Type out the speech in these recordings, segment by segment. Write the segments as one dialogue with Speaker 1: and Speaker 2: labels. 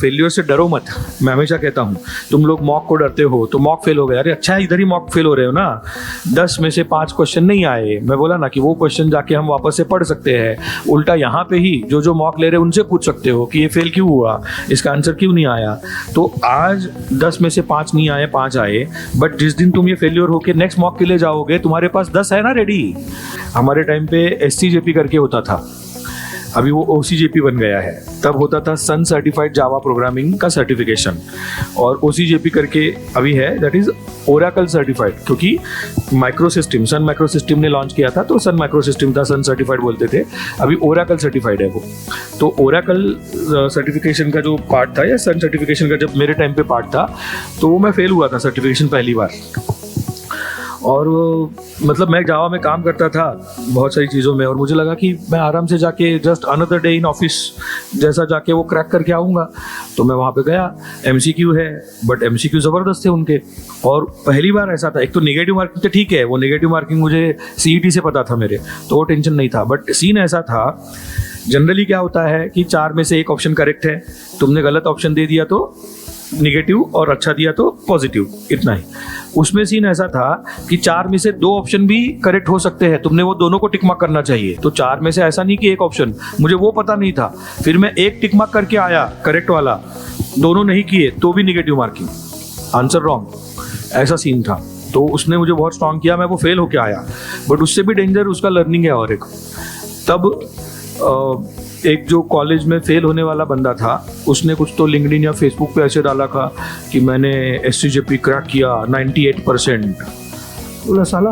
Speaker 1: Failure से डरो मत। मैं हमेशा कहता हूँ तुम लोग मॉक को डरते हो तो मॉक फेल हो गए, अरे अच्छा है इधर ही मॉक फेल हो रहे हो ना, 10 में से 5 क्वेश्चन नहीं आए, मैं बोला ना कि वो क्वेश्चन जाके हम वापस से पढ़ सकते हैं, उल्टा यहाँ पे ही जो मॉक ले रहे हैं उनसे पूछ सकते हो कि ये फेल क्यों हुआ, इसका आंसर क्यों नहीं आया। तो आज 10 में से 5 नहीं आए, 5 आए, बट जिस दिन तुम ये फेलियर होके नेक्स्ट मॉक के लिए जाओगे तुम्हारे पास 10 है ना रेडी। हमारे टाइम पे SCJP करके होता था, अभी वो OCJP बन गया है, तब होता था सन सर्टिफाइड जावा प्रोग्रामिंग का सर्टिफिकेशन, और OCJP करके अभी है, दैट इज ओरेकल सर्टिफाइड, क्योंकि माइक्रोसिस्टम सन माइक्रोसिस्टम ने लॉन्च किया था तो सन माइक्रोसिस्टम था, सन सर्टिफाइड बोलते थे, अभी ओरेकल सर्टिफाइड है वो। तो ओरेकल सर्टिफिकेशन का जो पार्ट था या सन सर्टिफिकेशन का जब मेरे टाइम पे पार्ट था तो वो मैं फेल हुआ था सर्टिफिकेशन पहली बार। और मतलब मैं जावा में काम करता था बहुत सारी चीज़ों में, और मुझे लगा कि मैं आराम से जाके just another day in office जैसा जाके वो क्रैक करके आऊँगा। तो मैं वहाँ पे गया, MCQ है बट MCQ ज़बरदस्त थे उनके, और पहली बार ऐसा था, एक तो नेगेटिव मार्किंग तो ठीक है, वो नेगेटिव मार्किंग मुझे CET से पता था मेरे, तो वो टेंशन नहीं था, बट सीन ऐसा था जनरली क्या होता है कि 4 में से 1 ऑप्शन करेक्ट है, तुमने गलत ऑप्शन दे दिया तो निगेटिव और अच्छा दिया तो पॉजिटिव, इतना ही। उसमें सीन ऐसा था कि 4 में से 2 ऑप्शन भी करेक्ट हो सकते हैं, तुमने वो दोनों को टिक मार्क करना चाहिए। तो 4 में से ऐसा नहीं कि 1 ऑप्शन, मुझे वो पता नहीं था, फिर मैं 1 टिक मार्क करके आया करेक्ट वाला, दोनों नहीं किए तो भी निगेटिव मार्किंग, आंसर रॉन्ग, ऐसा सीन था। तो उसने मुझे बहुत स्ट्रांग किया, मैं वो फेल होके आया, बट उससे भी डेंजर उसका लर्निंग है। और एक तब एक जो कॉलेज में फेल होने वाला बंदा था उसने कुछ तो लिंक्डइन या फेसबुक पे ऐसे डाला था कि मैंने SCJP क्रैक किया 98%। बोला साला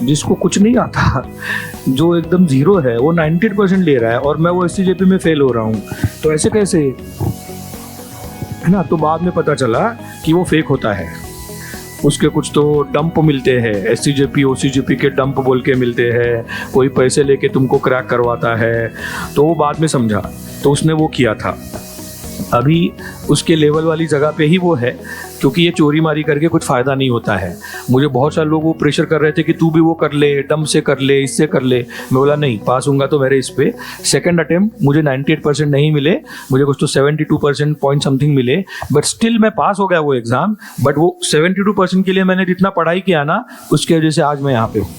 Speaker 1: जिसको कुछ नहीं आता, जो एकदम जीरो है, वो 98% ले रहा है और मैं वो SCJP में फेल हो रहा हूँ, तो ऐसे कैसे, है ना। तो बाद में पता चला कि वो फेक होता है, उसके कुछ तो डंप मिलते हैं, SCJP OCJP के डंप बोल के मिलते हैं, कोई पैसे लेके तुमको क्रैक करवाता है। तो वो बाद में समझा, तो उसने वो किया था। अभी उसके लेवल वाली जगह पे ही वो है, क्योंकि ये चोरी मारी करके कुछ फ़ायदा नहीं होता है। मुझे बहुत सारे लोग वो प्रेशर कर रहे थे कि तू भी वो कर ले, डंप से कर ले, इससे कर ले। मैं बोला नहीं, पास होऊंगा तो मेरे इस पे सेकंड अटेम्प्ट मुझे 98% नहीं मिले, मुझे कुछ तो 72% पॉइंट समथिंग मिले, बट स्टिल मैं पास हो गया वो एग्ज़ाम। बट वो 72% के लिए मैंने जितना पढ़ाई किया ना, उसकी वजह से आज मैं यहाँ पे हूँ।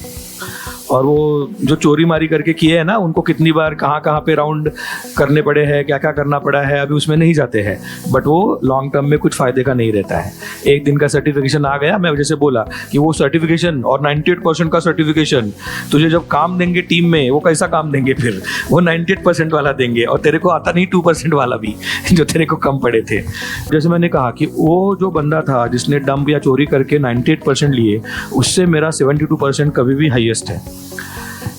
Speaker 1: और वो जो चोरी मारी करके किए हैं ना, उनको कितनी बार कहाँ पे राउंड करने पड़े हैं, क्या क्या करना पड़ा है, अभी उसमें नहीं जाते हैं, बट वो लॉन्ग टर्म में कुछ फ़ायदे का नहीं रहता है। एक दिन का सर्टिफिकेशन आ गया, मैं जैसे बोला कि वो सर्टिफिकेशन और 98% का सर्टिफिकेशन तुझे जब काम देंगे टीम में, वो कैसा काम देंगे फिर, वो 98% वाला देंगे, और तेरे को आता नहीं 2% वाला भी जो तेरे को कम पड़े थे। जैसे मैंने कहा कि वो जो बंदा था जिसने डंप या चोरी करके 98% लिए, उससे मेरा 72% कभी भी हाईएस्ट है।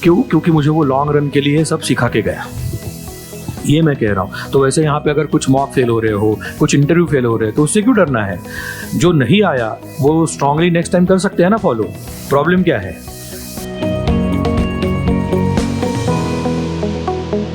Speaker 1: क्यों? क्योंकि मुझे वो लॉन्ग रन के लिए सब सिखा के गया, ये मैं कह रहा हूँ। तो वैसे यहाँ पे अगर कुछ मॉक फेल हो रहे हो, कुछ इंटरव्यू फेल हो रहे हो, तो उससे क्यों डरना है? जो नहीं आया वो स्ट्रांगली नेक्स्ट टाइम कर सकते हैं ना फॉलो। प्रॉब्लम क्या है?